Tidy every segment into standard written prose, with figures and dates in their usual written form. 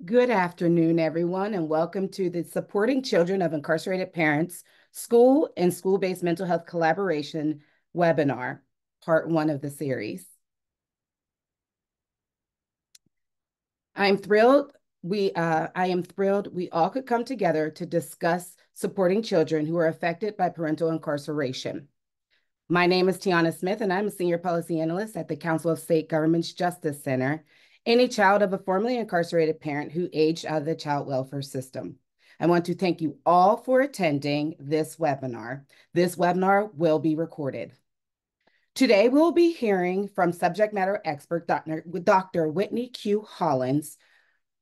Good afternoon, everyone, and welcome to the Supporting Children of Incarcerated Parents School and School-Based Mental Health Collaboration webinar, part one of the series. I am thrilled we all could come together to discuss supporting children who are affected by parental incarceration. My name is Tiana Smith, and I'm a senior policy analyst at the Council of State Governments Justice Center, and a child of a formerly incarcerated parent who aged out of the child welfare system. I want to thank you all for attending this webinar. This webinar will be recorded. Today, we'll be hearing from subject matter expert Dr. Whitney Q. Hollins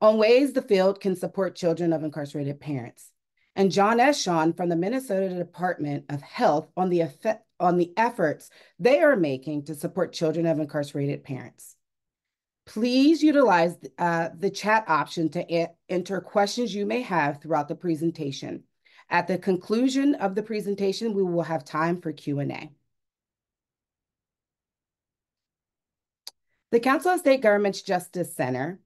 on ways the field can support children of incarcerated parents, and John S. Shawn from the Minnesota Department of Health on the efforts they are making to support children of incarcerated parents. Please utilize the chat option to enter questions you may have throughout the presentation. At the conclusion of the presentation, we will have time for Q&A. The Council of State Governments Justice Center,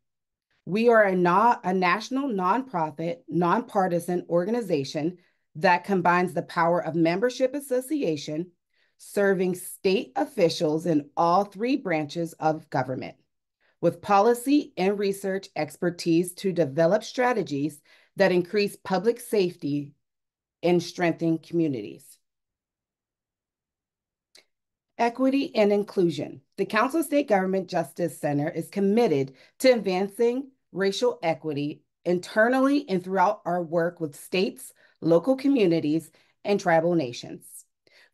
we are a national nonprofit, nonpartisan organization that combines the power of membership association, serving state officials in all three branches of government, with policy and research expertise to develop strategies that increase public safety and strengthen communities. Equity and inclusion. The Council of State Government Justice Center is committed to advancing racial equity internally and throughout our work with states, local communities, and tribal nations.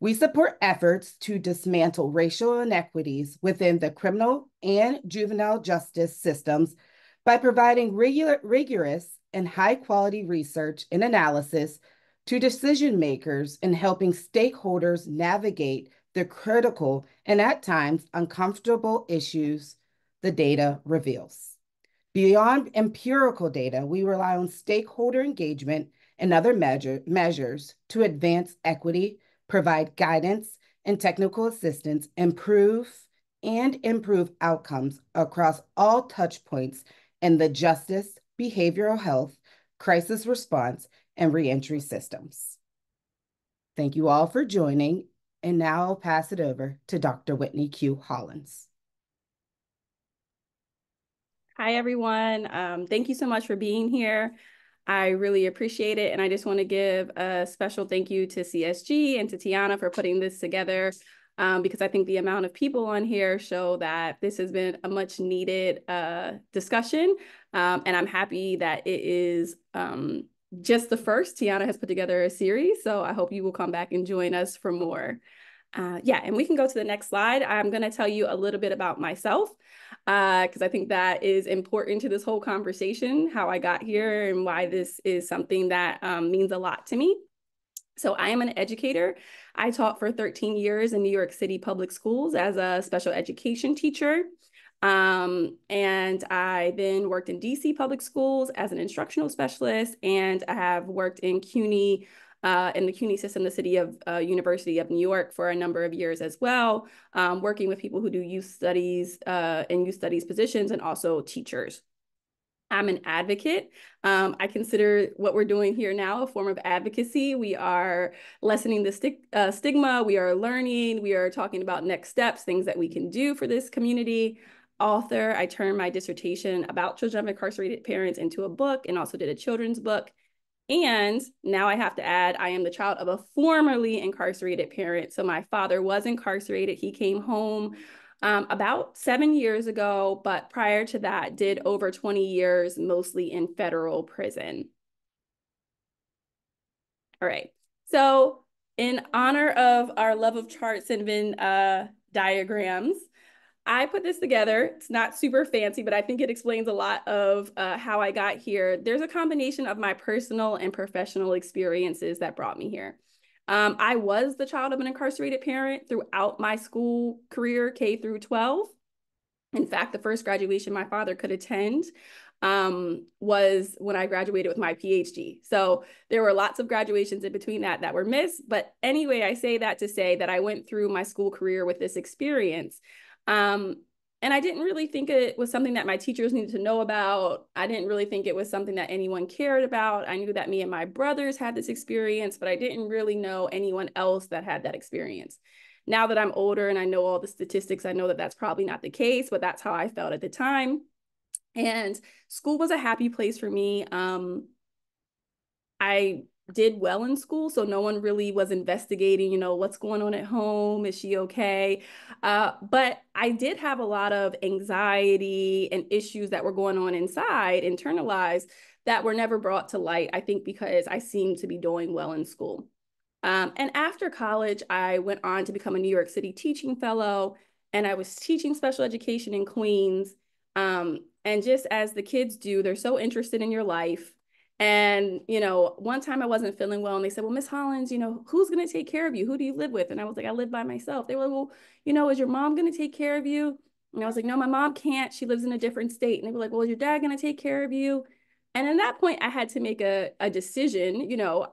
We support efforts to dismantle racial inequities within the criminal and juvenile justice systems by providing rigorous and high-quality research and analysis to decision makers and helping stakeholders navigate the critical and at times uncomfortable issues the data reveals. Beyond empirical data, we rely on stakeholder engagement and other measures to advance equity, provide guidance and technical assistance, improve outcomes across all touch points in the justice, behavioral health, crisis response, and reentry systems. Thank you all for joining, and now I'll pass it over to Dr. Whitney Q. Hollins. Hi, everyone. Thank you so much for being here. I really appreciate it. And I just want to give a special thank you to CSG and to Tiana for putting this together, because I think the amount of people on here show that this has been a much needed discussion. And I'm happy that it is just the first. Tiana has put together a series, so I hope you will come back and join us for more. Yeah, and we can go to the next slide. I'm going to tell you a little bit about myself, because I think that is important to this whole conversation, how I got here and why this is something that means a lot to me. So I am an educator. I taught for 13 years in New York City public schools as a special education teacher. And I then worked in DC public schools as an instructional specialist, and I have worked in CUNY, in the CUNY system, the City of University of New York, for a number of years as well, working with people who do youth studies and youth studies positions, and also teachers. I'm an advocate. I consider what we're doing here now a form of advocacy. We are lessening the stigma. We are learning. We are talking about next steps, things that we can do for this community. Author, I turned my dissertation about children of incarcerated parents into a book, and also did a children's book. And now I have to add, I am the child of a formerly incarcerated parent. So my father was incarcerated. He came home about 7 years ago, but prior to that, did over 20 years, mostly in federal prison. All right. So in honor of our love of charts and Venn diagrams, I put this together. It's not super fancy, but I think it explains a lot of how I got here. There's a combination of my personal and professional experiences that brought me here. I was the child of an incarcerated parent throughout my school career, K through 12. In fact, the first graduation my father could attend was when I graduated with my PhD. So there were lots of graduations in between that were missed. But anyway, I say that to say that I went through my school career with this experience. And I didn't really think it was something that my teachers needed to know about. I didn't really think it was something that anyone cared about. I knew that me and my brothers had this experience, but I didn't really know anyone else that had that experience. Now that I'm older and I know all the statistics, I know that that's probably not the case, but that's how I felt at the time. And school was a happy place for me. I did well in school, so no one really was investigating, what's going on at home? Is she okay? But I did have a lot of anxiety and issues that were going on inside, internalized, that were never brought to light, I think because I seemed to be doing well in school. And after college, I went on to become a New York City teaching fellow, and I was teaching special education in Queens. And just as the kids do, they're so interested in your life. And, one time I wasn't feeling well, and they said, well, Miss Hollins, who's going to take care of you? Who do you live with? And I was like, I live by myself. They were like, well, is your mom going to take care of you? And I was like, no, my mom can't. She lives in a different state. And they were like, well, is your dad going to take care of you? And at that point, I had to make a decision.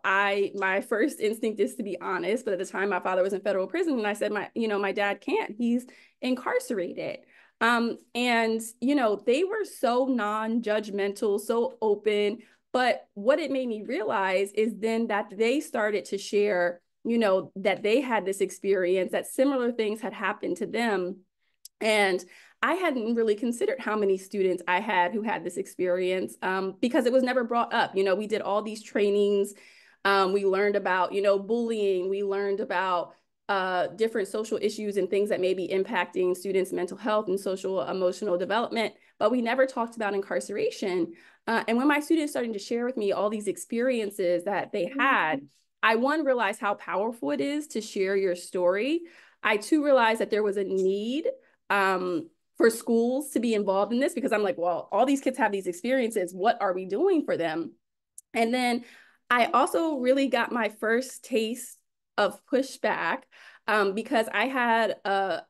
My first instinct is to be honest, but at the time, my father was in federal prison, and I said, my dad can't. He's incarcerated. And they were so non-judgmental, so open. But what it made me realize is then that they started to share, that they had this experience, that similar things had happened to them. And I hadn't really considered how many students I had who had this experience because it was never brought up. We did all these trainings. We learned about, bullying. We learned about different social issues and things that may be impacting students' mental health and social emotional development, but we never talked about incarceration. And when my students started to share with me all these experiences that they had, I, one, realized how powerful it is to share your story. I, two, realized that there was a need for schools to be involved in this, because I'm like, well, all these kids have these experiences. What are we doing for them? And then I also really got my first taste of pushback because I had a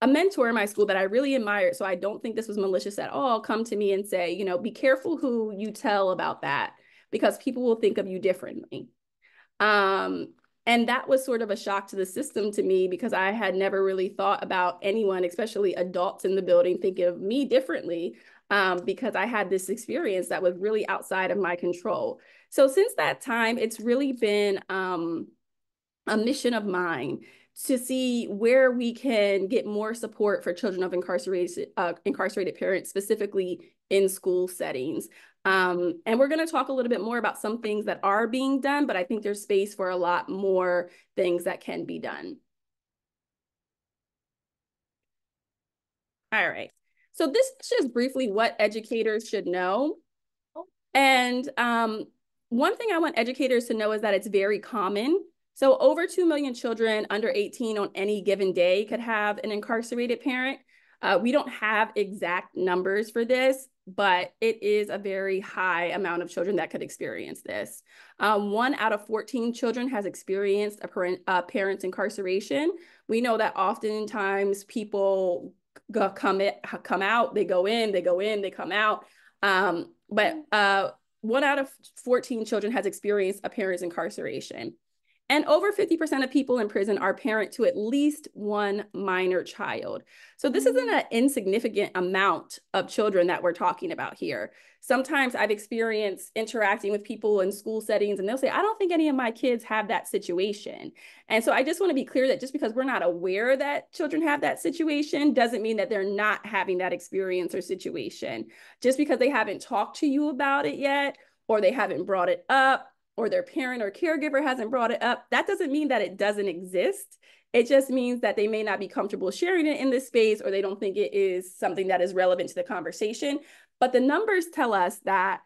mentor in my school that I really admired. So I don't think this was malicious at all. Come to me and say, be careful who you tell about that, because people will think of you differently. And that was sort of a shock to the system to me, because I had never really thought about anyone, especially adults in the building, thinking of me differently because I had this experience that was really outside of my control. So since that time, it's really been a mission of mine to see where we can get more support for children of incarcerated parents, specifically in school settings. And we're going to talk a little bit more about some things that are being done, but I think there's space for a lot more things that can be done. All right. So this is just briefly what educators should know. And one thing I want educators to know is that it's very common. So over 2 million children under 18 on any given day could have an incarcerated parent. We don't have exact numbers for this, but it is a very high amount of children that could experience this. 1 out of 14 children has experienced a parent's incarceration. We know that oftentimes people come out, they go in, they come out. But 1 out of 14 children has experienced a parent's incarceration. And over 50% of people in prison are parent to at least one minor child. So this isn't an insignificant amount of children that we're talking about here. Sometimes I've experienced interacting with people in school settings, and they'll say, I don't think any of my kids have that situation. And so I just want to be clear that just because we're not aware that children have that situation doesn't mean that they're not having that experience or situation. Just because they haven't talked to you about it yet, or they haven't brought it up, or their parent or caregiver hasn't brought it up, that doesn't mean that it doesn't exist. It just means that they may not be comfortable sharing it in this space, or they don't think it is something that is relevant to the conversation. But the numbers tell us that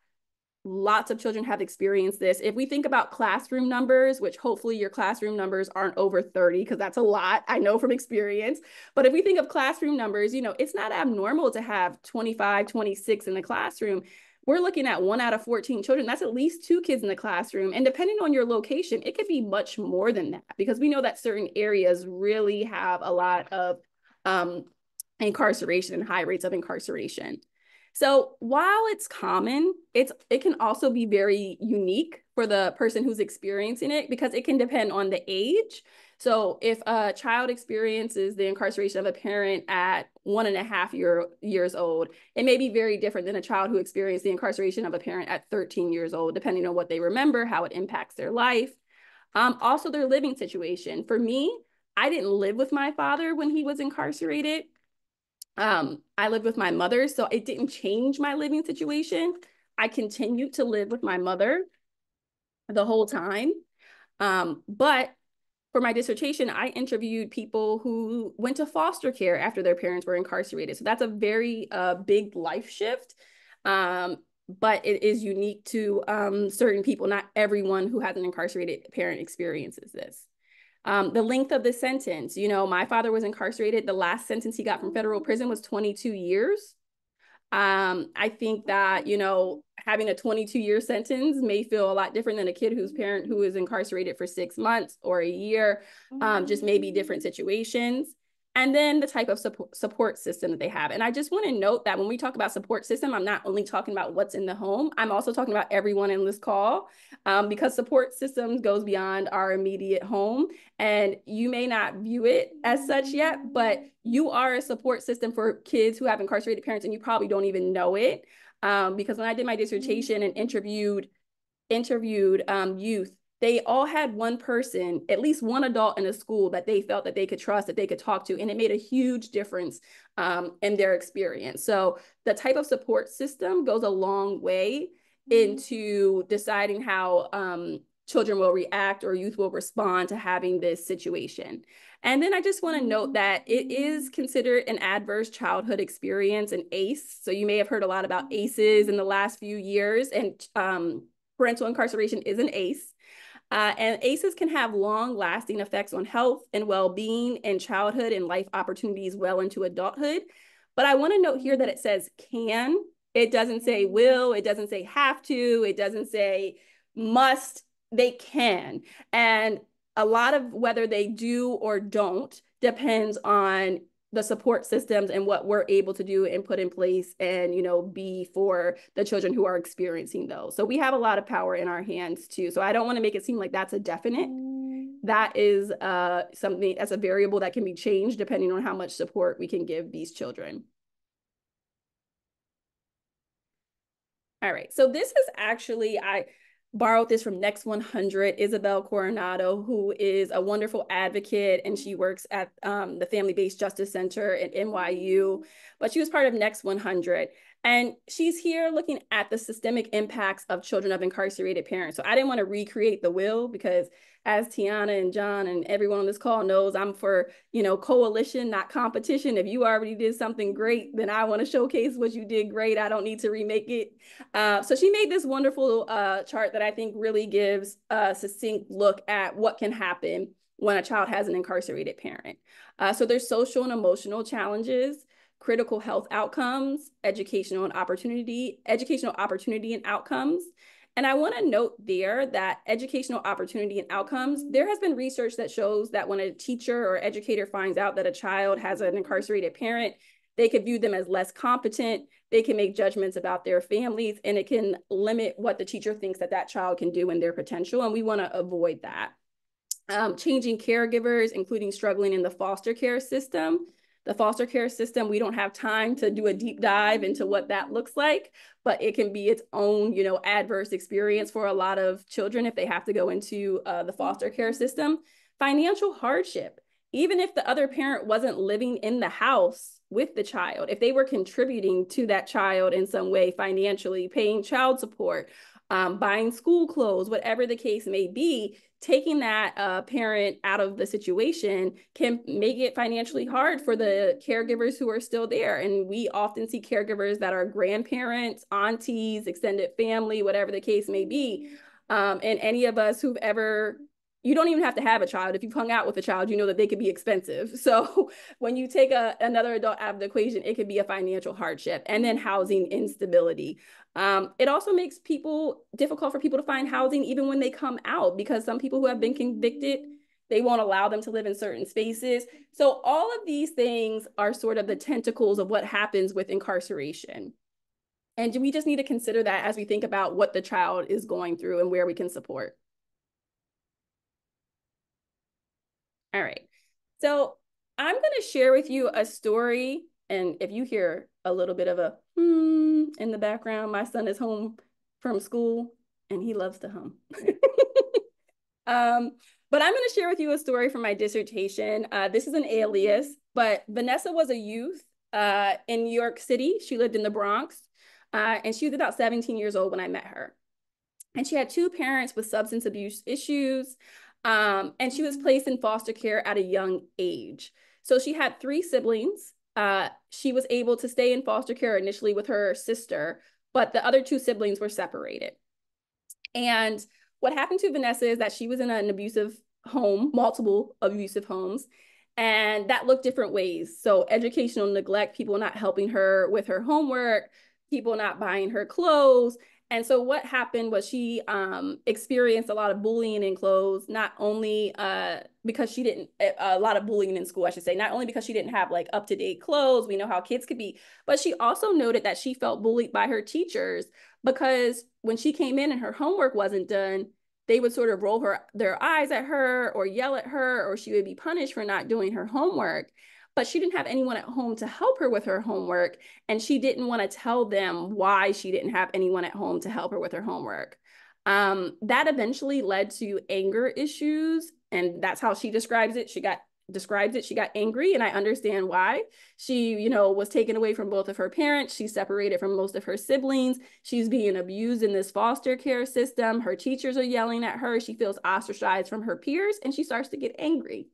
lots of children have experienced this. If we think about classroom numbers, which hopefully your classroom numbers aren't over 30, because that's a lot, I know from experience. But if we think of classroom numbers, it's not abnormal to have 25, 26 in the classroom. We're looking at 1 out of 14 children. That's at least 2 kids in the classroom. And depending on your location, it could be much more than that, because we know that certain areas really have a lot of incarceration and high rates of incarceration. So while it's common, it can also be very unique for the person who's experiencing it, because it can depend on the age. So if a child experiences the incarceration of a parent at 1.5 years old, it may be very different than a child who experienced the incarceration of a parent at 13 years old, depending on what they remember, how it impacts their life. Also their living situation. For me, I didn't live with my father when he was incarcerated. I lived with my mother, so it didn't change my living situation. I continued to live with my mother the whole time. But for my dissertation, I interviewed people who went to foster care after their parents were incarcerated. So that's a very big life shift. But it is unique to certain people. Not everyone who has an incarcerated parent experiences this. The length of the sentence, you know, my father was incarcerated. The last sentence he got from federal prison was 22 years. I think that, you know, having a 22-year sentence may feel a lot different than a kid whose parent who is incarcerated for 6 months or a year, just maybe different situations. And then the type of support system that they have. And I just want to note that when we talk about support system, I'm not only talking about what's in the home, I'm also talking about everyone in this call, because support systems goes beyond our immediate home. And you may not view it as such yet, but you are a support system for kids who have incarcerated parents, and you probably don't even know it. Because when I did my dissertation and interviewed youth, they all had one person, at least one adult in a school that they felt that they could trust, that they could talk to, and it made a huge difference in their experience. So the type of support system goes a long way into deciding how children will react or youth will respond to having this situation. And then I just want to note that it is considered an adverse childhood experience, an ACE. So you may have heard a lot about ACEs in the last few years, and parental incarceration is an ACE. And ACEs can have long-lasting effects on health and well-being in childhood and life opportunities well into adulthood. But I want to note here that it says can. It doesn't say will. It doesn't say have to. It doesn't say must. They can. And a lot of whether they do or don't depends on the support systems and what we're able to do and put in place and, you know, be for the children who are experiencing those. So we have a lot of power in our hands too. So I don't want to make it seem like that's a definite. That is something that's a variable that can be changed depending on how much support we can give these children. All right, so this is actually, I borrowed this from Next 100, Isabel Coronado, who is a wonderful advocate, and she works at the Family-Based Justice Center at NYU, but she was part of Next 100. And she's here looking at the systemic impacts of children of incarcerated parents. So I didn't want to recreate the will because as Tiana and John and everyone on this call knows, I'm for, you know, coalition, not competition. If you already did something great, then I want to showcase what you did great. I don't need to remake it. So she made this wonderful chart that I think really gives a succinct look at what can happen when a child has an incarcerated parent. So there's social and emotional challenges, critical health outcomes, educational opportunity and outcomes. And I want to note there that educational opportunity and outcomes, there has been research that shows that when a teacher or educator finds out that a child has an incarcerated parent, they could view them as less competent, they can make judgments about their families, and it can limit what the teacher thinks that that child can do and their potential, and we want to avoid that. Changing caregivers, including struggling in the foster care system. The foster care system, we don't have time to do a deep dive into what that looks like, but it can be its own, you know, adverse experience for a lot of children if they have to go into the foster care system. Financial hardship, even if the other parent wasn't living in the house with the child, if they were contributing to that child in some way financially, paying child support, buying school clothes, whatever the case may be, taking that parent out of the situation can make it financially hard for the caregivers who are still there. And we often see caregivers that are grandparents, aunties, extended family, whatever the case may be. And any of us who've ever, you don't even have to have a child. If you've hung out with a child, you know that they could be expensive. So when you take another adult out of the equation, it could be a financial hardship. And then housing instability. It also makes difficult for people to find housing even when they come out, because some people who have been convicted, they won't allow them to live in certain spaces. So all of these things are sort of the tentacles of what happens with incarceration. And we just need to consider that as we think about what the child is going through and where we can support. All right. So I'm going to share with you a story. And if you hear a little bit of a in the background, my son is home from school and he loves to hum. But I'm going to share with you a story from my dissertation. This is an alias, but Vanessa was a youth in New York City. She lived in the Bronx, and she was about 17 years old when I met her. And she had two parents with substance abuse issues, and she was placed in foster care at a young age. So she had three siblings. She was able to stay in foster care initially with her sister, but the other two siblings were separated. And what happened to Vanessa is that she was in an abusive home, multiple abusive homes, and that looked different ways. So educational neglect, people not helping her with her homework, people not buying her clothes. And so what happened was she experienced a lot of bullying in clothes, not only because she didn't, a lot of bullying in school, I should say, not only because she didn't have like up-to-date clothes, we know how kids could be, but she also noted that she felt bullied by her teachers because when she came in and her homework wasn't done, they would sort of roll their eyes at her or yell at her, or she would be punished for not doing her homework. But she didn't have anyone at home to help her with her homework, and she didn't want to tell them why she didn't have anyone at home to help her with her homework. That eventually led to anger issues, and that's how she describes it. She got angry, and I understand why. She, was taken away from both of her parents. She's separated from most of her siblings. She's being abused in this foster care system. Her teachers are yelling at her. She feels ostracized from her peers, and she starts to get angry.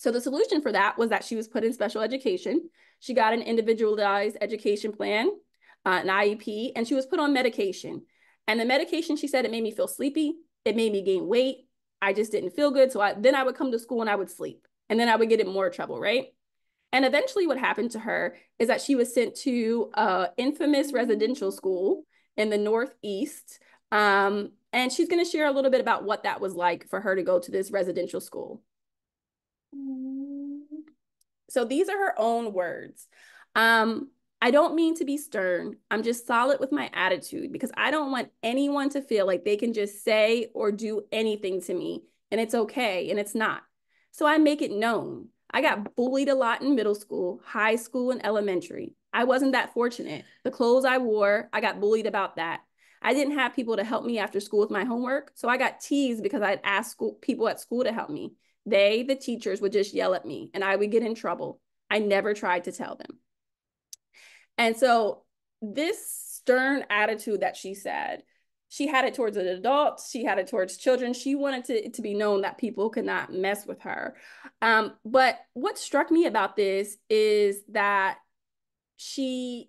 So the solution for that was that she was put in special education. She got an individualized education plan, an IEP, and she was put on medication. And the medication, she said, it made me feel sleepy. It made me gain weight. I just didn't feel good. So then I would come to school and I would sleep. And then I would get in more trouble, right? And eventually what happened to her is that she was sent to an infamous residential school in the Northeast. And she's going to share a little bit about what that was like for her to go to this residential school. So these are her own words. I don't mean to be stern. I'm just solid with my attitude because I don't want anyone to feel like they can just say or do anything to me and it's okay, and it's not. So I make it known. I got bullied a lot in middle school, high school, and elementary. I wasn't that fortunate. The clothes I wore, I got bullied about that. I didn't have people to help me after school with my homework, so I got teased because I'd asked people at school to help me. The teachers, would just yell at me and I would get in trouble. I never tried to tell them. And so this stern attitude that she said, she had it towards adults, she had it towards children. She wanted it to be known that people could not mess with her. But what struck me about this is that she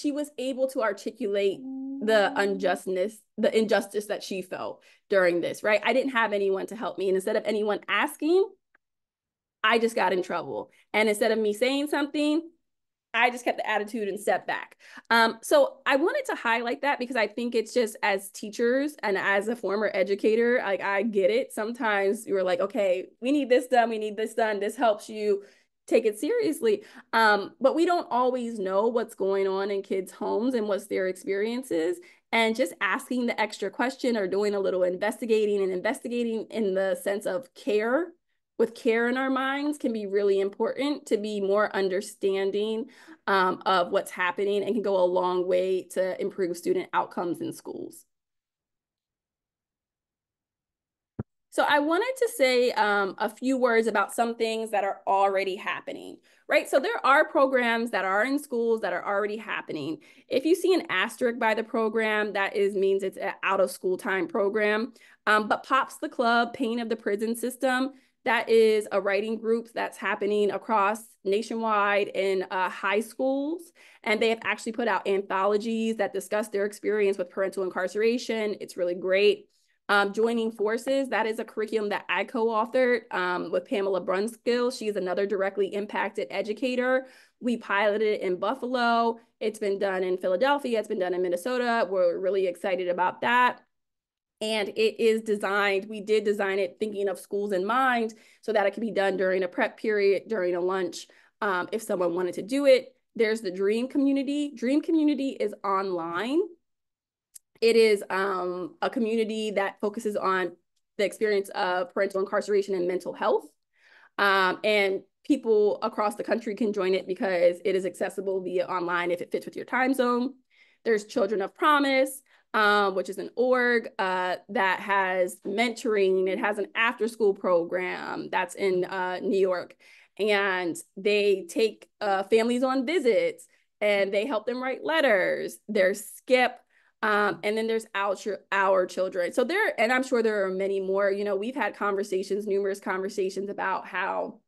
was able to articulate the injustice that she felt during this, right? I didn't have anyone to help me. And instead of anyone asking, I just got in trouble. And instead of me saying something, I just kept the attitude and stepped back. So I wanted to highlight that because I think it's just, as teachers and as a former educator, like, I get it. Sometimes you're like, okay, we need this done. We need this done. This helps you take it seriously. But we don't always know what's going on in kids' homes and what's their experiences. And just asking the extra question or doing a little investigating, and investigating in the sense of care, with care in our minds, can be really important to be more understanding of what's happening, and can go a long way to improve student outcomes in schools. So I wanted to say a few words about some things that are already happening, right? So there are programs that are in schools that are already happening. If you see an asterisk by the program, that means it's an out of school time program. But Pops the Club, Pain of the Prison System, that is a writing group that's happening across nationwide in high schools. And they have actually put out anthologies that discuss their experience with parental incarceration. It's really great. Joining Forces, that is a curriculum that I co-authored with Pamela Brunskill. She's another directly impacted educator. We piloted it in Buffalo. It's been done in Philadelphia. It's been done in Minnesota. We're really excited about that. And it is designed, we did design it thinking of schools in mind so that it could be done during a prep period, during a lunch, if someone wanted to do it. There's the Dream Community. Dream Community is online. It is a community that focuses on the experience of parental incarceration and mental health. And people across the country can join it because it is accessible via online if it fits with your time zone. There's Children of Promise, which is an org that has mentoring. It has an after-school program that's in New York. And they take families on visits and they help them write letters. There's Skip, and then there's Our Children. So there, and I'm sure there are many more. You know, we've had conversations, numerous conversations about how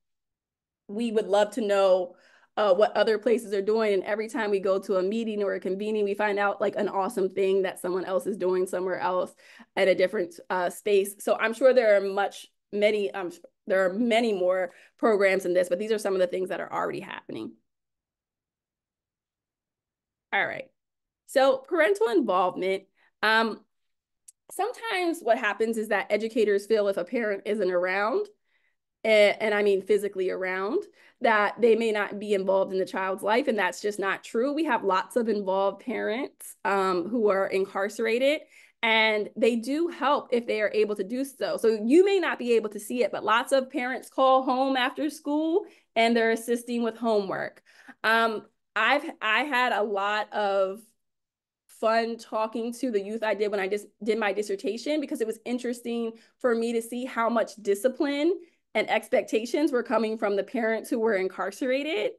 we would love to know what other places are doing. And every time we go to a meeting or a convening, we find out like an awesome thing that someone else is doing somewhere else at a different space. So I'm sure there are there are many more programs in this, but these are some of the things that are already happening. All right. So parental involvement. Sometimes what happens is that educators feel if a parent isn't around, and I mean physically around, that they may not be involved in the child's life, and that's just not true. We have lots of involved parents who are incarcerated, and they do help if they are able to do so. So you may not be able to see it, but lots of parents call home after school and they're assisting with homework. I had a lot of fun talking to the youth I did when I just did my dissertation, because it was interesting for me to see how much discipline and expectations were coming from the parents who were incarcerated.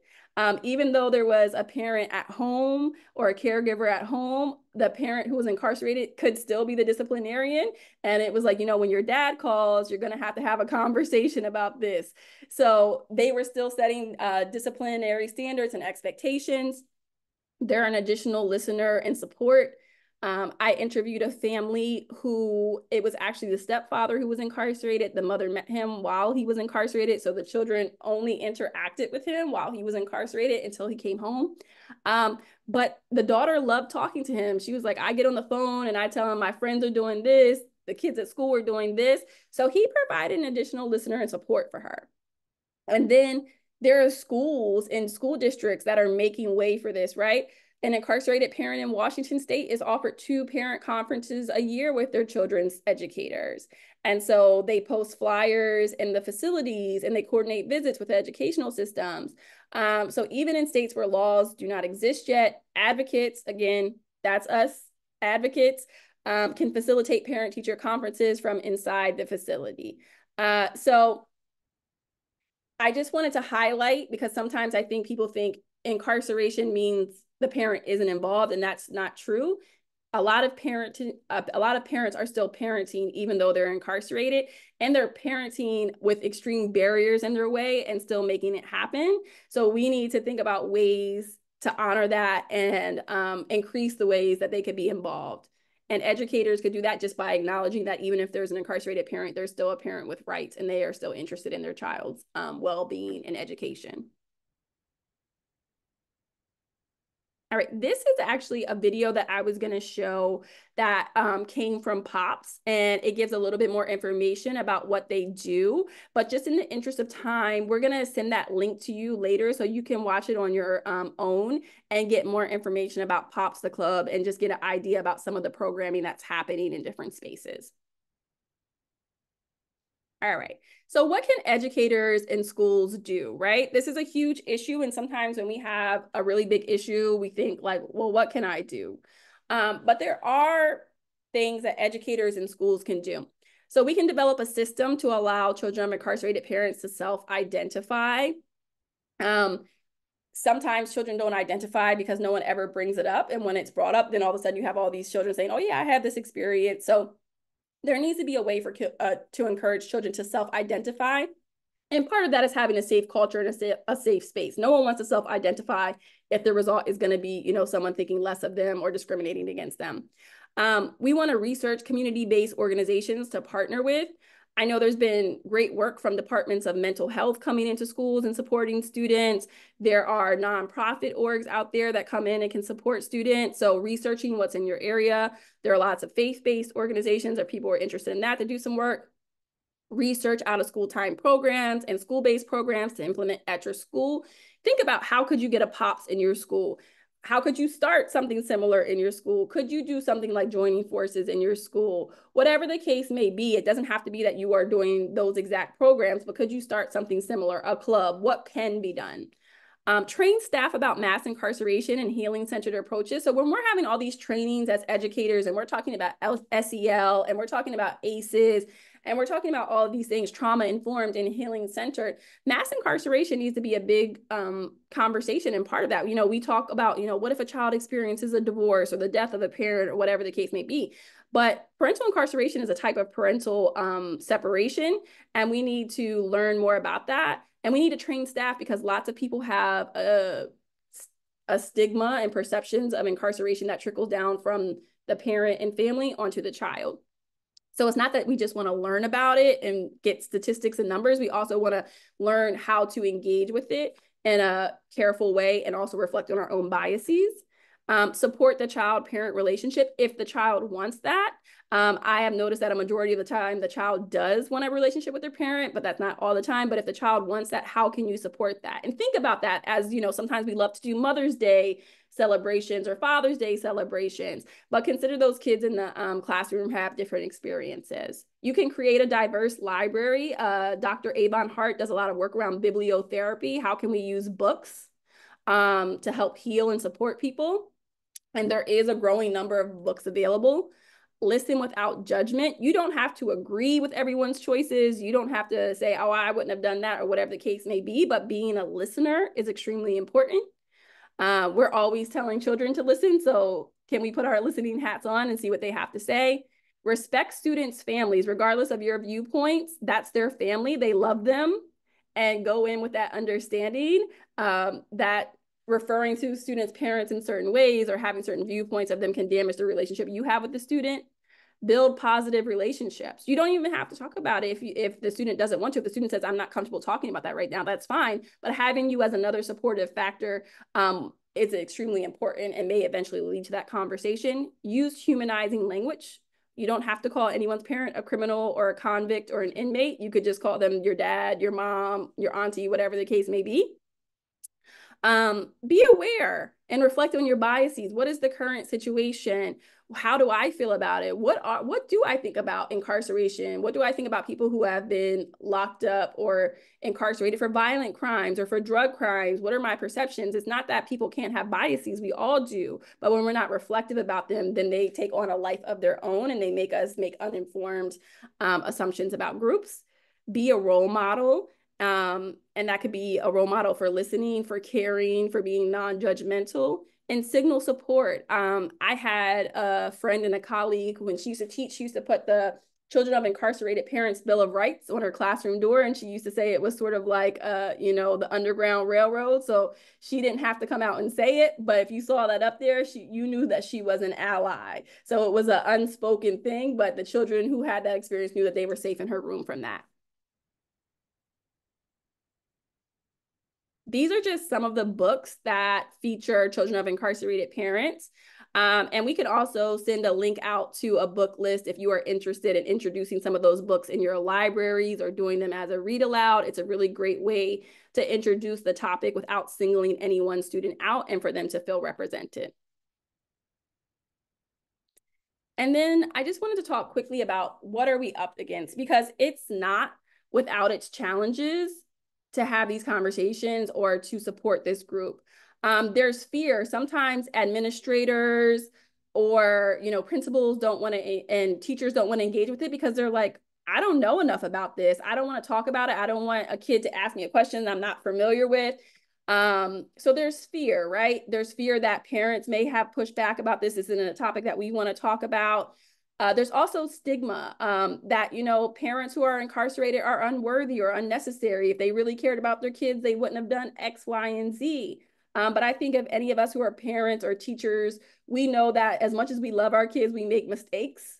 Even though there was a parent at home or a caregiver at home, the parent who was incarcerated could still be the disciplinarian. And it was like, you know, when your dad calls, you're going to have a conversation about this. So they were still setting disciplinary standards and expectations. They're an additional listener and support. I interviewed a family who, it was actually the stepfather who was incarcerated. The mother met him while he was incarcerated. So the children only interacted with him while he was incarcerated until he came home. But the daughter loved talking to him. She was like, I get on the phone and I tell him my friends are doing this. The kids at school are doing this. So he provided an additional listener and support for her. And then there are schools and school districts that are making way for this, right? An incarcerated parent in Washington State is offered 2 parent conferences a year with their children's educators. And so they post flyers in the facilities and they coordinate visits with educational systems. So even in states where laws do not exist yet, advocates, again, that's us, advocates, can facilitate parent-teacher conferences from inside the facility. So I just wanted to highlight, because sometimes I think people think incarceration means the parent isn't involved, and that's not true. A lot of parents are still parenting even though they're incarcerated, and they're parenting with extreme barriers in their way and still making it happen. So we need to think about ways to honor that and increase the ways that they could be involved. And educators could do that just by acknowledging that even if there's an incarcerated parent, there's still a parent with rights and they are still interested in their child's well-being and education. All right, this is actually a video that I was going to show that came from POPS, and it gives a little bit more information about what they do. But just in the interest of time, we're going to send that link to you later so you can watch it on your own and get more information about POPS, the club, and just get an idea about some of the programming that's happening in different spaces. All right. So what can educators in schools do, right? This is a huge issue. And sometimes when we have a really big issue, we think like, well, what can I do? But there are things that educators in schools can do. So we can develop a system to allow children of incarcerated parents to self-identify. Sometimes children don't identify because no one ever brings it up. And when it's brought up, then all of a sudden you have all these children saying, oh yeah, I had this experience. So there needs to be a way for to encourage children to self-identify. And part of that is having a safe culture and a safe space. No one wants to self-identify if the result is going to be, you know, someone thinking less of them or discriminating against them. We want to research community-based organizations to partner with. I know there's been great work from departments of mental health coming into schools and supporting students. There are nonprofit orgs out there that come in and can support students. So researching what's in your area. There are lots of faith-based organizations or people who are interested in that to do some work. Research out of school time programs and school-based programs to implement at your school. Think about how could you get a POPS in your school? how could you start something similar in your school? Could you do something like joining forces in your school? Whatever the case may be, it doesn't have to be that you are doing those exact programs, but could you start something similar, a club? What can be done? Train staff about mass incarceration and healing-centered approaches. So when we're having all these trainings as educators and we're talking about SEL and we're talking about ACEs and we're talking about all of these things, trauma-informed and healing-centered, mass incarceration needs to be a big conversation and part of that. We talk about, what if a child experiences a divorce or the death of a parent or whatever the case may be. But parental incarceration is a type of parental separation, and we need to learn more about that. And we need to train staff because lots of people have a stigma and perceptions of incarceration that trickles down from the parent and family onto the child. So it's not that we just want to learn about it and get statistics and numbers. We also want to learn how to engage with it in a careful way and also reflect on our own biases. Support the child-parent relationship if the child wants that. I have noticed that a majority of the time the child does want a relationship with their parent, but that's not all the time. But if the child wants that, how can you support that? And think about that as, sometimes we love to do Mother's Day celebrations or Father's Day celebrations, but consider those kids in the classroom have different experiences. You can create a diverse library. Dr. Avon Hart does a lot of work around bibliotherapy. How can we use books to help heal and support people? And there is a growing number of books available. Listen without judgment. You don't have to agree with everyone's choices. You don't have to say, oh, I wouldn't have done that or whatever the case may be, but being a listener is extremely important. We're always telling children to listen. So can we put our listening hats on and see what they have to say? Respect students' families, regardless of your viewpoints. That's their family. They love them. And go in with that understanding that referring to students' parents in certain ways or having certain viewpoints of them can damage the relationship you have with the student. Build positive relationships. You don't even have to talk about it if the student doesn't want to. If the student says, I'm not comfortable talking about that right now, that's fine. But having you as another supportive factor is extremely important and may eventually lead to that conversation. Use humanizing language. You don't have to call anyone's parent a criminal or a convict or an inmate. You could just call them your dad, your mom, your auntie, whatever the case may be. Be aware and reflect on your biases. What is the current situation? How do I feel about it? What do I think about incarceration? What do I think about people who have been locked up or incarcerated for violent crimes or for drug crimes? What are my perceptions? It's not that people can't have biases. We all do. But when we're not reflective about them, then they take on a life of their own and they make us make uninformed assumptions about groups. Be a role model. And that could be a role model for listening, for caring, for being non-judgmental, and signal support. I had a friend and a colleague when she used to teach, she used to put the Children of Incarcerated Parents Bill of Rights on her classroom door. And she used to say it was sort of like, the Underground Railroad. So she didn't have to come out and say it. But if you saw that up there, you knew that she was an ally. So it was an unspoken thing. But the children who had that experience knew that they were safe in her room from that. These are just some of the books that feature children of incarcerated parents. And we can also send a link out to a book list if you are interested in introducing some of those books in your libraries or doing them as a read aloud. It's a really great way to introduce the topic without singling any one student out and for them to feel represented. And then I just wanted to talk quickly about what are we up against, because it's not without its challenges to have these conversations or to support this group. There's fear. Sometimes administrators or principals don't want to, and teachers don't want to engage with it because they're like, I don't know enough about this. I don't want to talk about it. I don't want a kid to ask me a question I'm not familiar with. So there's fear, right? There's fear that parents may have pushed back about this. This isn't a topic that we want to talk about. There's also stigma that, parents who are incarcerated are unworthy or unnecessary. If they really cared about their kids, they wouldn't have done X, Y, and Z. But I think if any of us who are parents or teachers, we know that as much as we love our kids, we make mistakes.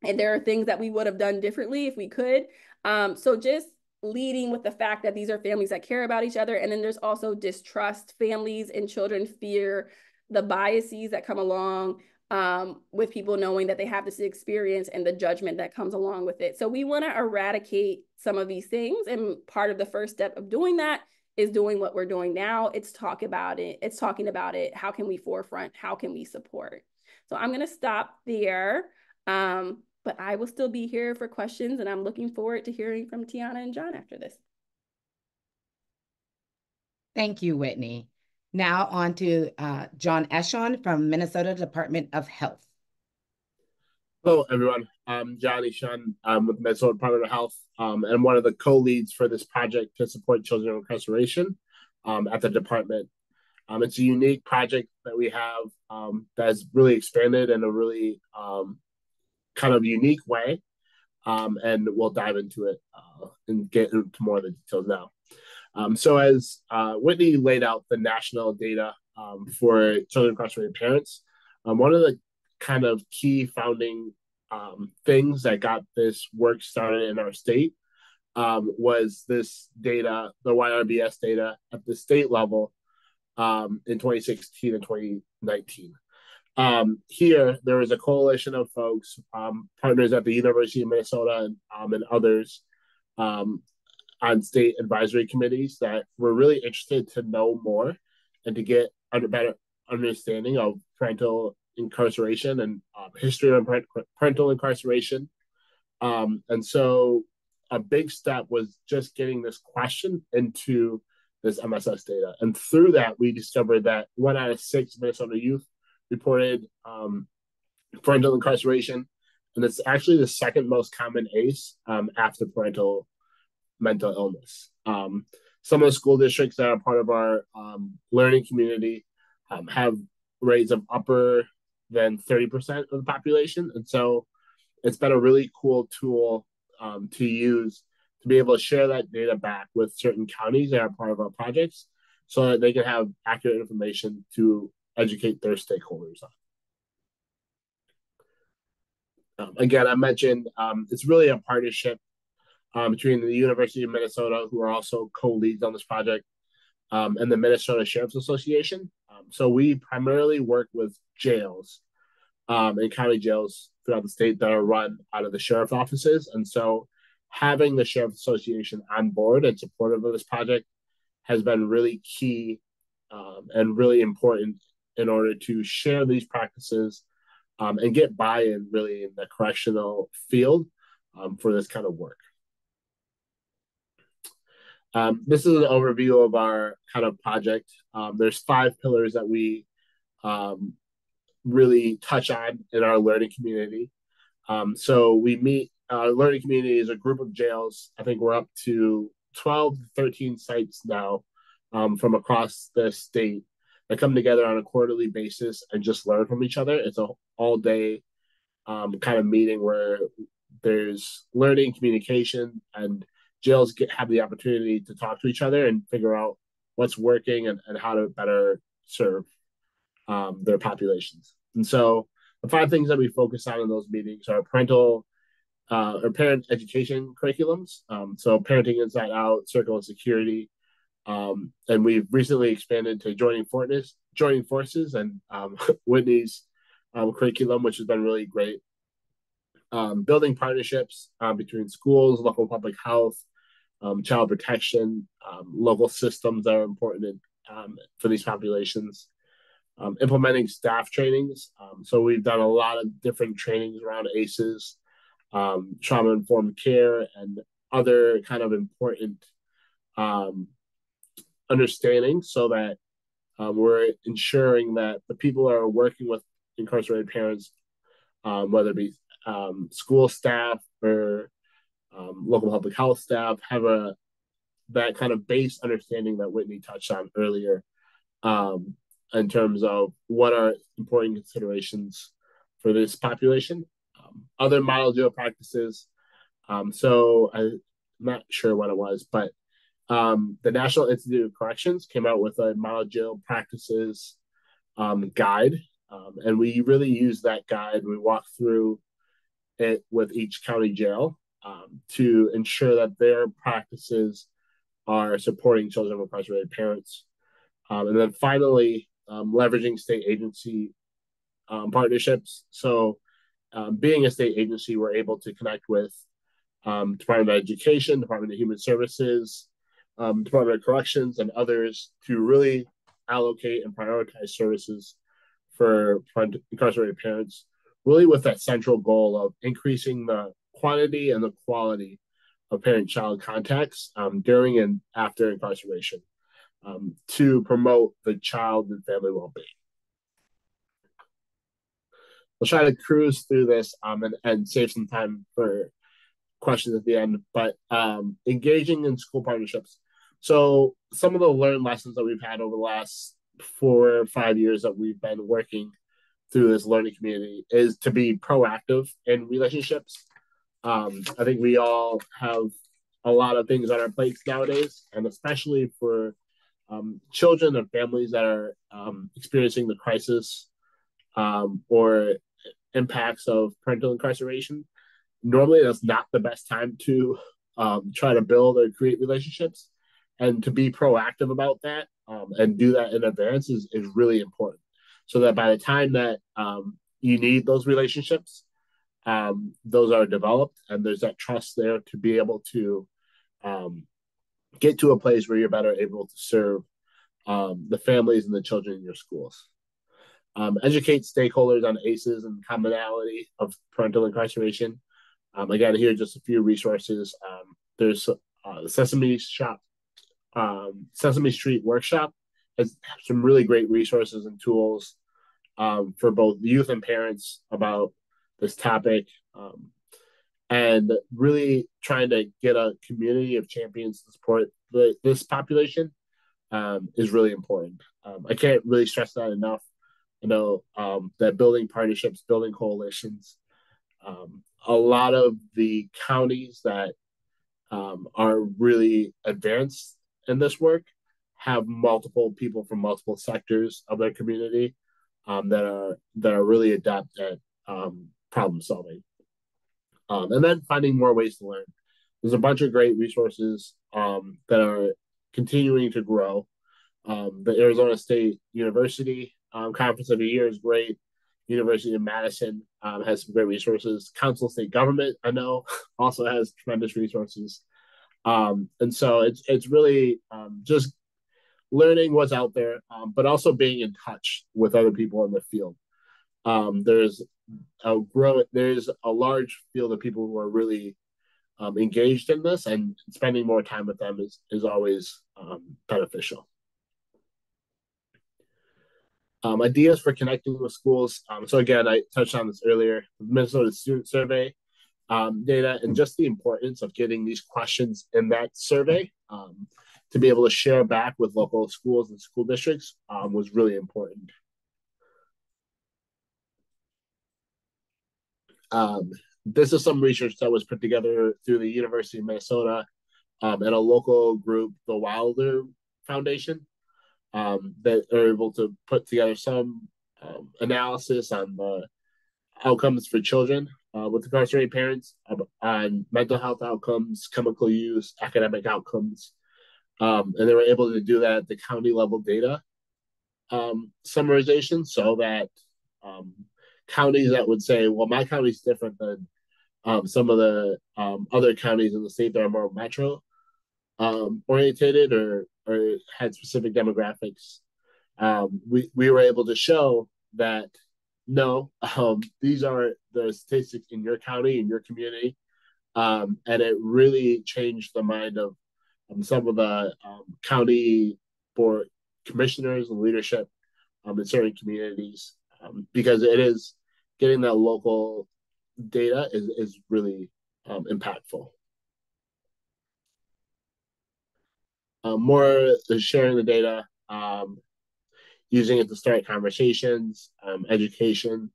And there are things that we would have done differently if we could. So just leading with the fact that these are families that care about each other. And then there's also distrust. Families and children fear the biases that come along with people knowing that they have this experience and the judgment that comes along with it. So we want to eradicate some of these things. And part of the first step of doing that is doing what we're doing now. It's talking about it. How can we forefront? How can we support? So I'm going to stop there. But I will still be here for questions, and I'm looking forward to hearing from Tiana and John after this. Thank you, Whitney. Now on to John Eshon from Minnesota Department of Health. Hello, everyone. I'm John Eshon. I'm with Minnesota Department of Health, and I'm one of the co-leads for this project to support children in incarceration at the department. It's a unique project that we have that's really expanded in a really kind of unique way, and we'll dive into it and get into more of the details now. So as Whitney laid out the national data for children incarcerated parents, one of the kind of key founding things that got this work started in our state was this data, the YRBS data at the state level in 2016 and 2019. Here, there was a coalition of folks, partners at the University of Minnesota and others on state advisory committees that were really interested to know more and to get a better understanding of parental incarceration and history of parental incarceration. And so a big step was just getting this question into this MSS data. And through that, we discovered that 1 out of 6 Minnesota youth reported parental incarceration. And it's actually the second most common ACE after parental mental illness. Some of the school districts that are part of our learning community have rates of upper than 30% of the population. And so it's been a really cool tool to use to be able to share that data back with certain counties that are part of our projects so that they can have accurate information to educate their stakeholders on. Again, I mentioned it's really a partnership between the University of Minnesota, who are also co-leads on this project, and the Minnesota Sheriff's Association. So we primarily work with jails and county jails throughout the state that are run out of the sheriff's offices. And so having the Sheriff's Association on board and supportive of this project has been really key and really important in order to share these practices and get buy-in really in the correctional field for this kind of work. This is an overview of our kind of project. There's 5 pillars that we really touch on in our learning community. So we meet, our learning community is a group of jails. I think we're up to 12 to 13 sites now from across the state that come together on a quarterly basis and just learn from each other. It's an all-day kind of meeting where there's learning, communication, and jails have the opportunity to talk to each other and figure out what's working and how to better serve their populations. And so the 5 things that we focus on in those meetings are parental or parent education curriculums. So parenting inside out, circle of security. And we've recently expanded to joining forces and Whitney's curriculum, which has been really great. Building partnerships between schools, local public health, child protection, local systems that are important for these populations. Implementing staff trainings. So we've done a lot of different trainings around ACEs, trauma-informed care, and other kind of important understanding so that we're ensuring that the people that are working with incarcerated parents, whether it be school staff or local public health staff, have that kind of base understanding that Whitney touched on earlier in terms of what are important considerations for this population. Other model jail practices. So I'm not sure what it was, but the National Institute of Corrections came out with a model jail practices guide. And we really use that guide. We walk through it with each county jail to ensure that their practices are supporting children with incarcerated parents. And then finally, leveraging state agency partnerships. So being a state agency, we're able to connect with Department of Education, Department of Human Services, Department of Corrections, and others to really allocate and prioritize services for incarcerated parents, really with that central goal of increasing the quantity and the quality of parent-child contacts during and after incarceration to promote the child and family well-being. We'll try to cruise through this and save some time for questions at the end, but engaging in school partnerships. So some of the learned lessons that we've had over the last 4 or 5 years that we've been working through this learning community is to be proactive in relationships. I think we all have a lot of things on our plates nowadays, and especially for children and families that are experiencing the crisis or impacts of parental incarceration. Normally, that's not the best time to try to build or create relationships, and to be proactive about that and do that in advance is really important. So that by the time that you need those relationships, those are developed, and there's that trust there to be able to get to a place where you're better able to serve the families and the children in your schools. Educate stakeholders on ACEs and commonality of parental incarceration. Again, here are just a few resources. There's the Sesame Street Workshop has some really great resources and tools for both youth and parents about this topic, and really trying to get a community of champions to support this population is really important. I can't really stress that enough. I know that building partnerships, building coalitions, a lot of the counties that are really advanced in this work have multiple people from multiple sectors of their community that are really adept at problem solving. And then finding more ways to learn. There's a bunch of great resources that are continuing to grow. The Arizona State University Conference of the Year is great. University of Madison has some great resources. Council State Government, I know, also has tremendous resources. And so it's really just learning what's out there, but also being in touch with other people in the field. There's a large field of people who are really engaged in this, and spending more time with them is always beneficial. Ideas for connecting with schools. So again, I touched on this earlier, the Minnesota Student Survey data, and just the importance of getting these questions in that survey to be able to share back with local schools and school districts was really important. This is some research that was put together through the University of Minnesota and a local group, the Wilder Foundation, that are able to put together some analysis on the outcomes for children with incarcerated parents on mental health outcomes, chemical use, academic outcomes. And they were able to do that at the county level data summarization, so that counties that would say, well, my county is different than some of the other counties in the state that are more metro orientated or had specific demographics. We were able to show that no, these are the statistics in your county, in your community, and it really changed the mind of some of the county board commissioners and leadership in certain communities, because it is getting that local data is really impactful. More sharing the data, using it to start conversations, education.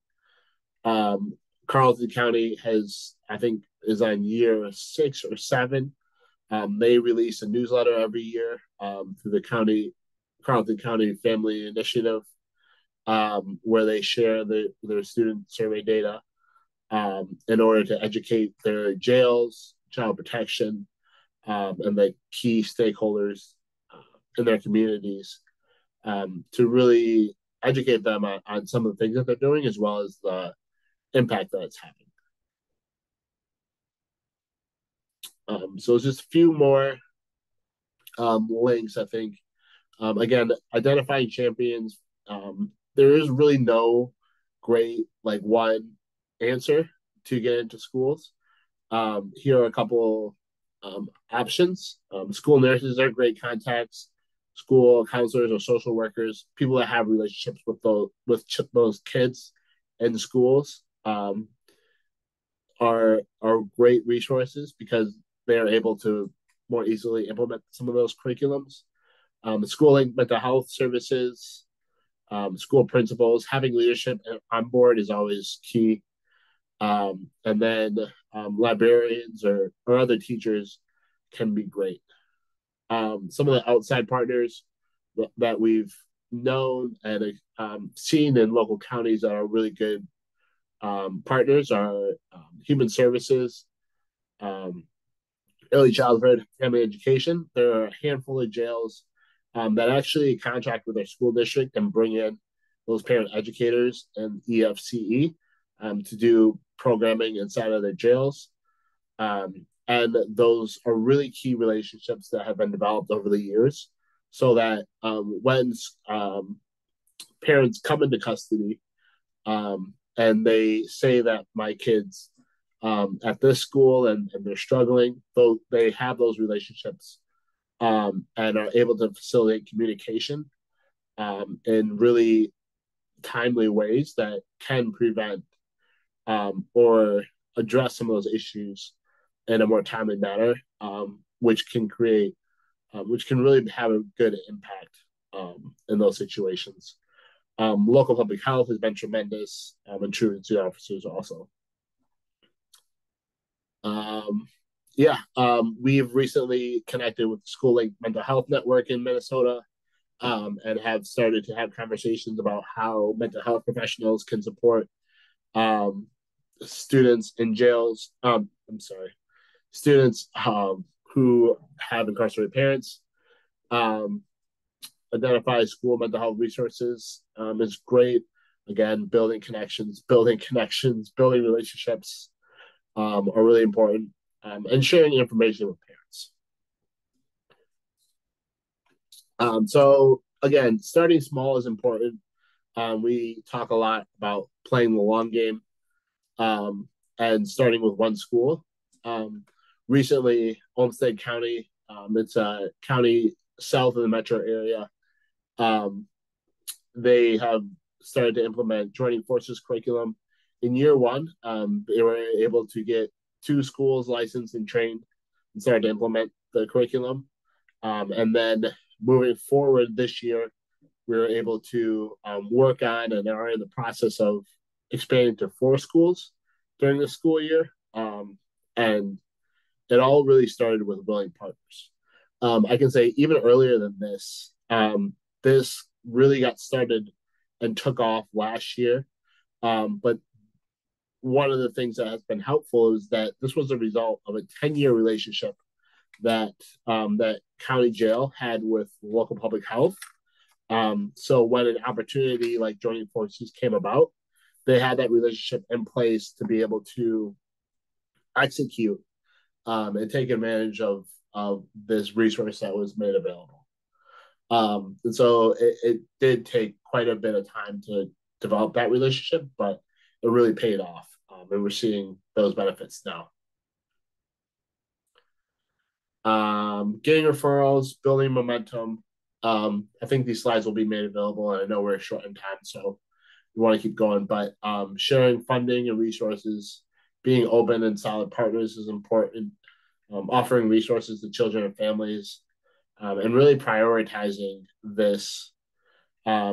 Carleton County has, I think, is on year 6 or 7. They release a newsletter every year through the Carleton County Family Initiative, where they share their student survey data in order to educate their jails, child protection, and the key stakeholders in their communities to really educate them on some of the things that they're doing, as well as the impact that it's having. So it's just a few more links, I think. Again, identifying champions. There is really no great like one answer to get into schools. Here are a couple options. School nurses are great contacts. School counselors or social workers, people that have relationships with those kids in schools, are great resources because they are able to more easily implement some of those curriculums. Schooling, mental health services, school principals, having leadership on board is always key. And then librarians or other teachers can be great. Some of the outside partners that we've known and seen in local counties that are really good partners are human services, um, early childhood, family education. There are a handful of jails that actually contract with their school district and bring in those parent educators and EFCE to do programming inside of their jails. And those are really key relationships that have been developed over the years so that when parents come into custody and they say that my kids at this school and they're struggling, though they have those relationships and are able to facilitate communication in really timely ways that can prevent or address some of those issues in a more timely manner, which can create, which can really have a good impact in those situations. Local public health has been tremendous, and truancy officers also. We've recently connected with the School Link Mental Health Network in Minnesota and have started to have conversations about how mental health professionals can support students in jails. Students who have incarcerated parents. Identify school mental health resources is great. Again, building connections, building relationships are really important, and sharing information with parents. So again, starting small is important. We talk a lot about playing the long game and starting with one school. Recently, Olmsted County, it's a county south of the metro area, they have started to implement joining forces curriculum. In year one, they were able to get 2 schools licensed and trained and started to implement the curriculum. And then moving forward this year, we were able to work on and are in the process of expanding to 4 schools during the school year. And it all really started with willing partners. I can say even earlier than this, this really got started and took off last year. But one of the things that has been helpful is that this was a result of a 10-year relationship that that county jail had with local public health. So when an opportunity like joining forces came about, they had that relationship in place to be able to execute and take advantage of this resource that was made available. And so it did take quite a bit of time to develop that relationship, but it really paid off. And we're seeing those benefits now. Getting referrals, building momentum. I think these slides will be made available, and I know we're short in time, so we want to keep going. But sharing funding and resources, being open and solid partners is important. Offering resources to children and families, and really prioritizing this.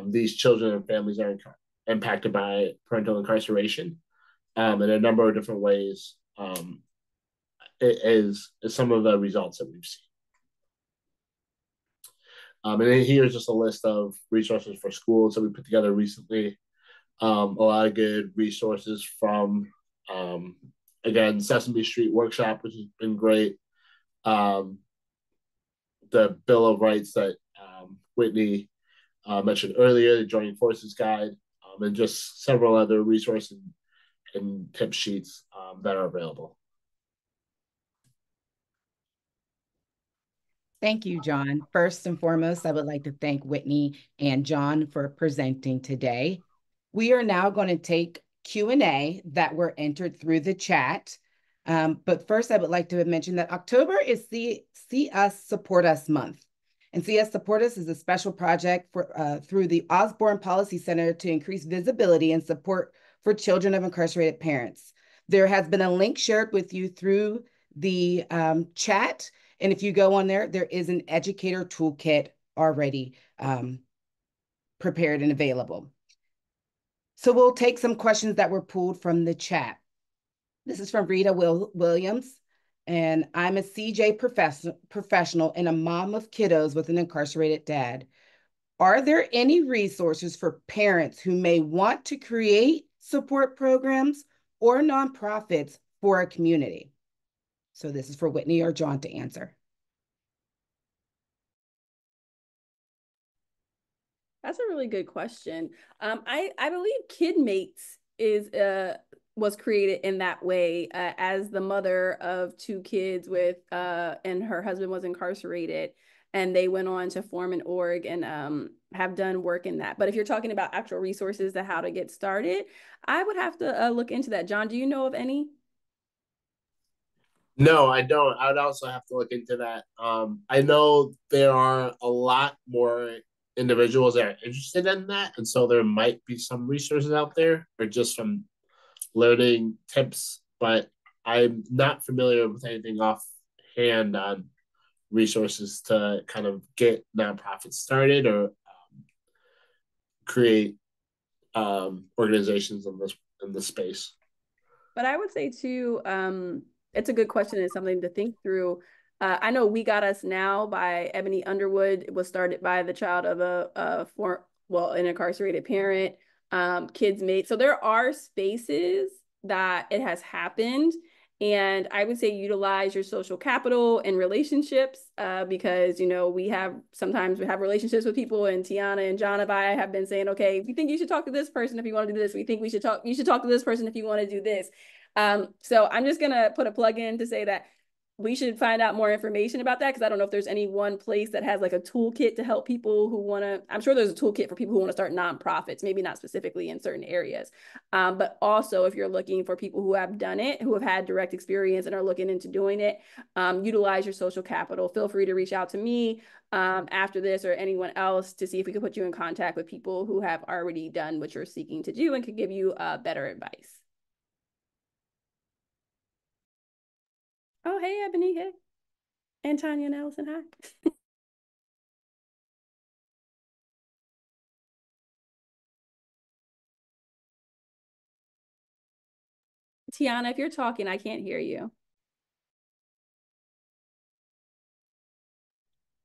These children and families are impacted by parental incarceration in a number of different ways. It is some of the results that we've seen. And here's just a list of resources for schools that we put together recently. A lot of good resources from, again, Sesame Street Workshop, which has been great. The Bill of Rights that Whitney mentioned earlier, the Joining Forces Guide, and just several other resources and tip sheets that are available. Thank you, John. First and foremost, I would like to thank Whitney and John for presenting today. We are now going to take Q&A that were entered through the chat. But first, I would like to mention that October is See Us Support Us month. And See Us Support Us is a special project through the Osborne Policy Center to increase visibility and support for children of incarcerated parents. There has been a link shared with you through the chat. And if you go on there, there is an educator toolkit already prepared and available. So we'll take some questions that were pulled from the chat. This is from Rita Williams, and I'm a CJ professional and a mom of kiddos with an incarcerated dad. Are there any resources for parents who may want to create support programs or nonprofits for a community? So this is for Whitney or John to answer. That's a really good question. I believe KidMates was created in that way as the mother of two kids with and her husband was incarcerated, and they went on to form an org and have done work in that. But if you're talking about actual resources to how to get started, I would have to look into that. John, do you know of any? No, I don't. I would also have to look into that. I know there are a lot more individuals that are interested in that, and so there might be some resources out there, or just from learning tips. But I'm not familiar with anything offhand on resources to kind of get nonprofits started or create organizations in this space. But I would say too, it's a good question and something to think through. I know We Got Us Now by Ebony Underwood. It was started by the child of an incarcerated parent, Kids Made. So there are spaces that it has happened. And I would say utilize your social capital and relationships because, sometimes we have relationships with people, and Tiana and John and I have been saying, okay, we think you should talk to this person if you want to do this. We think you should talk to this person if you want to do this. So I'm just going to put a plug in to say that we should find out more information about that, because I don't know if there's any one place that has like a toolkit to help people who want to. I'm sure there's a toolkit for people who want to start nonprofits, maybe not specifically in certain areas. But also, if you're looking for people who have done it, who have had direct experience and are looking into doing it, utilize your social capital. Feel free to reach out to me after this or anyone else to see if we can put you in contact with people who have already done what you're seeking to do and could give you better advice. Oh, hey, Ebony. Hey. And Tanya and Allison, hi. Tiana, if you're talking, I can't hear you.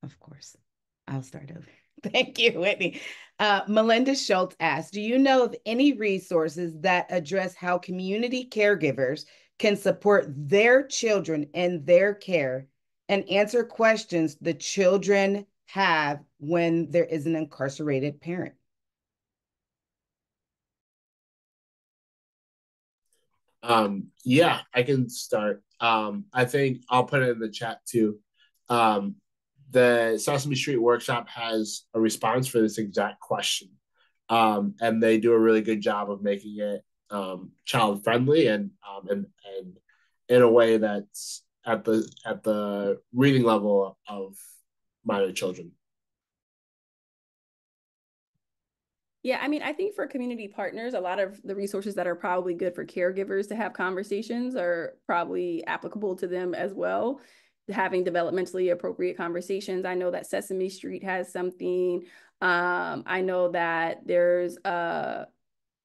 Of course. I'll start over. Thank you, Whitney. Melinda Schultz asked, do you know of any resources that address how community caregivers can support their children in their care and answer questions the children have when there is an incarcerated parent? Yeah, I can start. I think I'll put it in the chat too. The Sesame Street Workshop has a response for this exact question. And they do a really good job of making it child friendly and in a way that's at the reading level of minor children. Yeah, I mean, I think for community partners, a lot of the resources that are probably good for caregivers to have conversations are probably applicable to them as well. Having developmentally appropriate conversations. I know that Sesame Street has something. I know that there's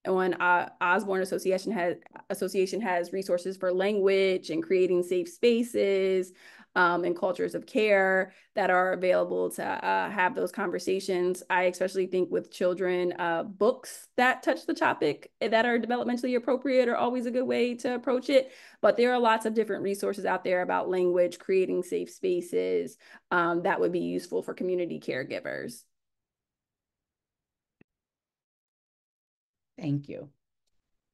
Osborne Association has resources for language and creating safe spaces and cultures of care that are available to have those conversations. I especially think with children, books that touch the topic that are developmentally appropriate are always a good way to approach it. But there are lots of different resources out there about language, creating safe spaces that would be useful for community caregivers. Thank you.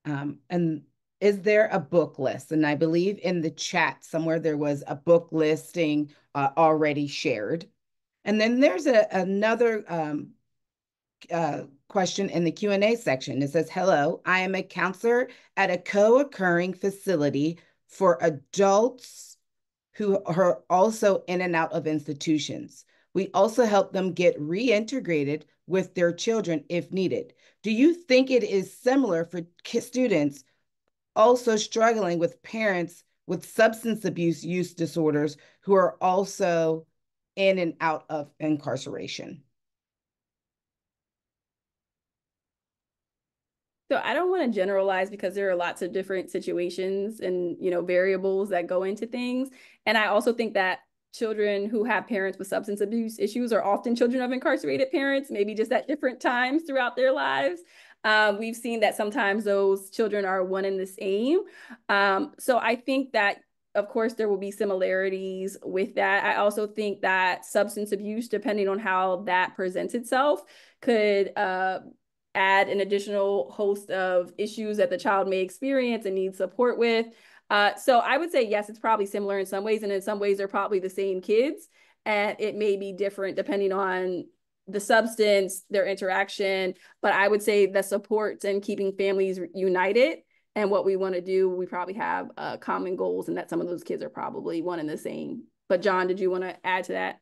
And is there a book list? And I believe in the chat somewhere there was a book listing already shared. And then there's another question in the Q&A section. It says, hello, I am a counselor at a co-occurring facility for adults who are also in and out of institutions. We also help them get reintegrated with their children if needed. Do you think it is similar for students also struggling with parents with substance abuse use disorders who are also in and out of incarceration? So I don't want to generalize because there are lots of different situations and, variables that go into things. And I also think that children who have parents with substance abuse issues are often children of incarcerated parents, maybe just at different times throughout their lives. We've seen that sometimes those children are one and the same. So I think that, of course, there will be similarities with that. I also think that substance abuse, depending on how that presents itself, could add an additional host of issues that the child may experience and need support with. So I would say, yes, it's probably similar in some ways, and in some ways they're probably the same kids, and it may be different depending on the substance, their interaction. But I would say the supports and keeping families united and what we want to do, we probably have common goals, and that some of those kids are probably one and the same. But John, did you want to add to that?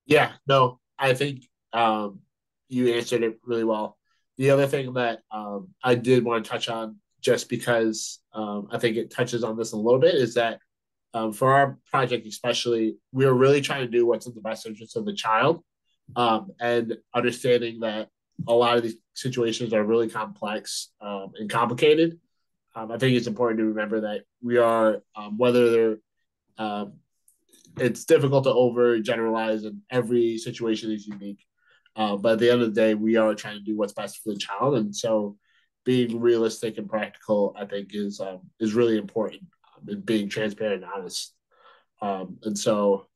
Yeah, no, I think you answered it really well. The other thing that I did want to touch on, just because I think it touches on this a little bit, is that for our project especially, we are really trying to do what's in the best interest of the child, and understanding that a lot of these situations are really complex and complicated. I think it's important to remember that we are, whether they're it's difficult to overgeneralize, and every situation is unique. But at the end of the day, we are trying to do what's best for the child, and so being realistic and practical, I think, is really important, and being transparent and honest. And so,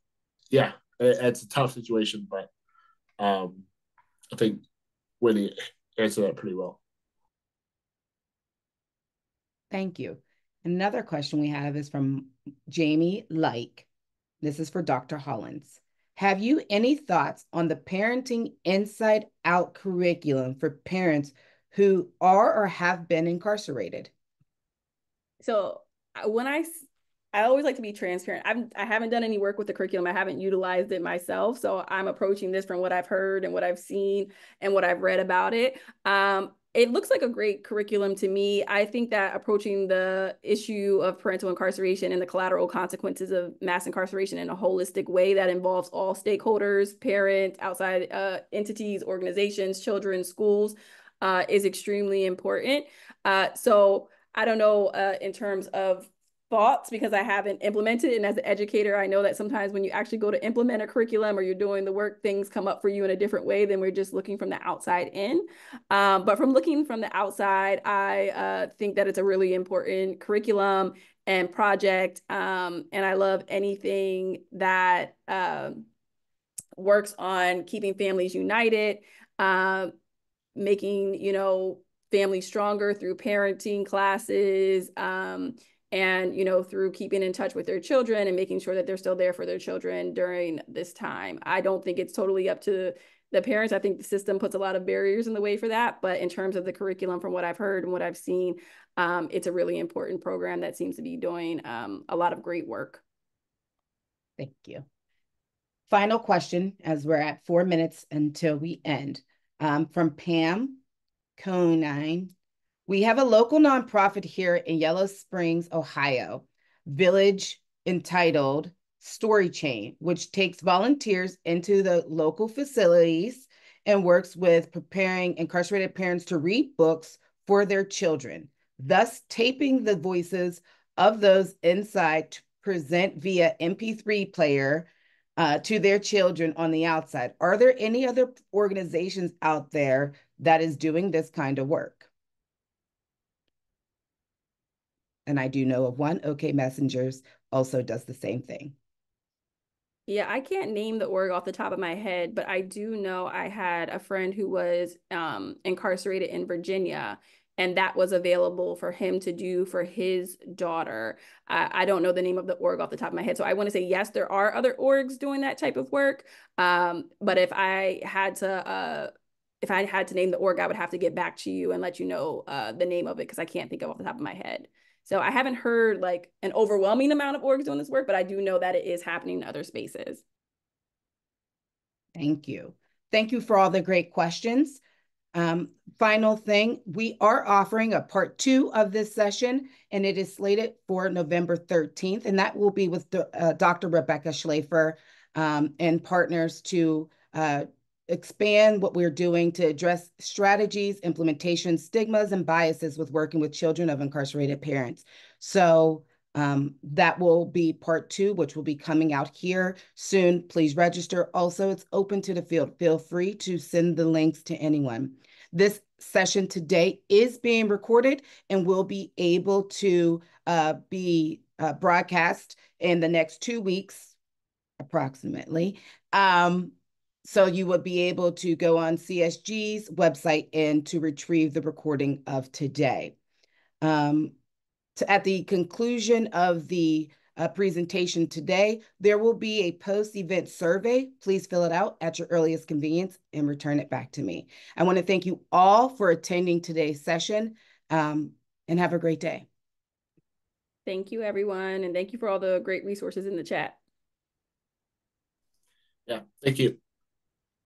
yeah, it's a tough situation, but I think Winnie answered that pretty well. Thank you. Another question we have is from Jamie Like. This is for Dr. Hollins. Have you any thoughts on the parenting inside out curriculum for parents who are or have been incarcerated? So when I always like to be transparent. I haven't done any work with the curriculum. I haven't utilized it myself. So I'm approaching this from what I've heard and what I've seen and what I've read about it. It looks like a great curriculum to me. I think that approaching the issue of parental incarceration and the collateral consequences of mass incarceration in a holistic way that involves all stakeholders, parents, outside entities, organizations, children, schools, is extremely important. So I don't know in terms of thoughts because I haven't implemented it. And as an educator, I know that sometimes when you actually go to implement a curriculum or you're doing the work, things come up for you in a different way than we're just looking from the outside in. But from looking from the outside, I think that it's a really important curriculum and project. And I love anything that works on keeping families united, making, families stronger through parenting classes, and through keeping in touch with their children and making sure that they're still there for their children during this time. I don't think it's totally up to the parents. I think the system puts a lot of barriers in the way for that. But in terms of the curriculum, from what I've heard and what I've seen, it's a really important program that seems to be doing a lot of great work. Thank you. Final question, as we're at 4 minutes until we end, from Pam Conine. We have a local nonprofit here in Yellow Springs, Ohio, village entitled Story Chain, which takes volunteers into the local facilities and works with preparing incarcerated parents to read books for their children, thus taping the voices of those inside to present via MP3 player to their children on the outside. Are there any other organizations out there that is doing this kind of work? And I do know of one. OK Messengers also does the same thing. Yeah, I can't name the org off the top of my head, but I do know I had a friend who was incarcerated in Virginia, and that was available for him to do for his daughter. I don't know the name of the org off the top of my head, so I want to say yes, there are other orgs doing that type of work. But if I had to name the org, I would have to get back to you and let you know the name of it, because I can't think of off the top of my head. So I haven't heard like an overwhelming amount of orgs doing this work, but I do know that it is happening in other spaces. Thank you. Thank you for all the great questions. Final thing, we are offering a part 2 of this session, and it is slated for November 13th, and that will be with Dr. Rebecca Schlafer and partners to expand what we're doing to address strategies, implementation, stigmas, and biases with working with children of incarcerated parents. So that will be part 2, which will be coming out here soon. Please register. Also, it's open to the field. Feel free to send the links to anyone. This session today is being recorded and will be able to be broadcast in the next 2 weeks, approximately. So you would be able to go on CSG's website and to retrieve the recording of today. At the conclusion of the presentation today, there will be a post-event survey. Please fill it out at your earliest convenience and return it back to me. I want to thank you all for attending today's session, and have a great day. Thank you, everyone, and thank you for all the great resources in the chat. Yeah, thank you.